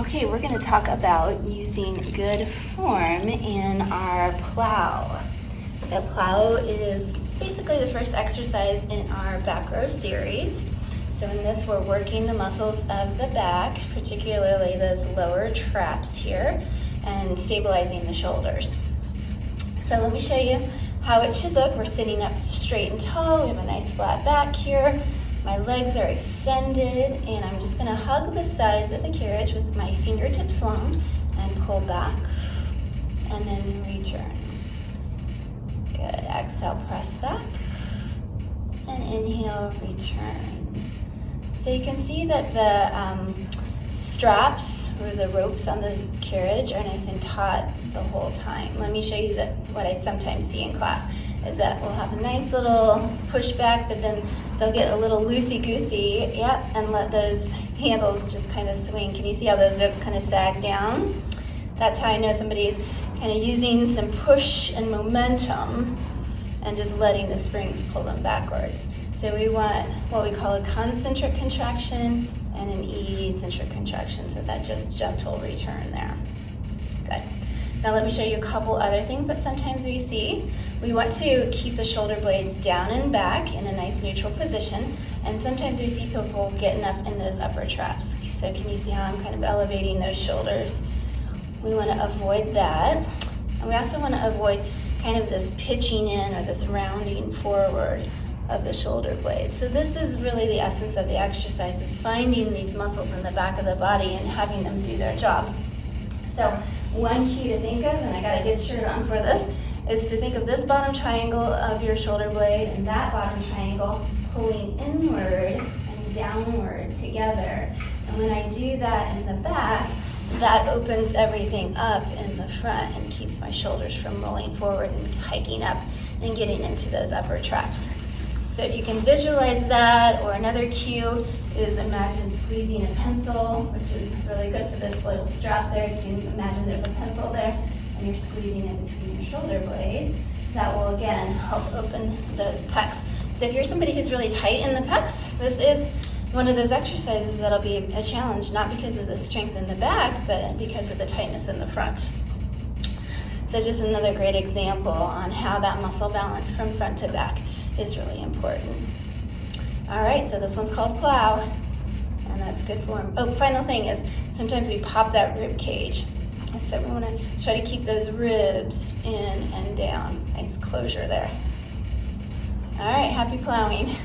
Okay, we're going to talk about using good form in our plow. So plow is basically the first exercise in our back row series. So in this, we're working the muscles of the back, particularly those lower traps here, and stabilizing the shoulders. So let me show you how it should look. We're sitting up straight and tall. We have a nice flat back here. My legs are extended, and I'm just gonna hug the sides of the carriage with my fingertips long and pull back, and then return. Good, exhale, press back, and inhale, return. So you can see that the straps or the ropes on the carriage are nice and taut the whole time. Let me show you what I sometimes see in class is that we'll have a nice little push back, but then they'll get a little loosey-goosey, and let those handles just kind of swing. Can you see how those ropes kind of sag down? That's how I know somebody's kind of using some push and momentum and just letting the springs pull them backwards. So we want what we call a concentric contraction and an eccentric contraction, so that just gentle return there. Good. Now let me show you a couple other things that sometimes we see. We want to keep the shoulder blades down and back in a nice neutral position, and sometimes we see people getting up in those upper traps. So can you see how I'm kind of elevating those shoulders? We want to avoid that. And we also want to avoid kind of this pitching in or this rounding forward of the shoulder blades. So this is really the essence of the exercise, is finding these muscles in the back of the body and having them do their job. So one key to think of, and I got a good shirt on for this, is to think of this bottom triangle of your shoulder blade and that bottom triangle pulling inward and downward together. And when I do that in the back, that opens everything up in the front and keeps my shoulders from rolling forward and hiking up and getting into those upper traps. So if you can visualize that, or another cue is imagine squeezing a pencil, which is really good for this little strap there. You can imagine there's a pencil there and you're squeezing in between your shoulder blades. That will again help open those pecs. So if you're somebody who's really tight in the pecs, this is one of those exercises that'll be a challenge, not because of the strength in the back, but because of the tightness in the front. So just another great example on how that muscle balance from front to back is really important. All right, so this one's called plow, and that's good form. Oh, final thing is sometimes we pop that rib cage, and so we want to try to keep those ribs in and down. Nice closure there. All right, happy plowing.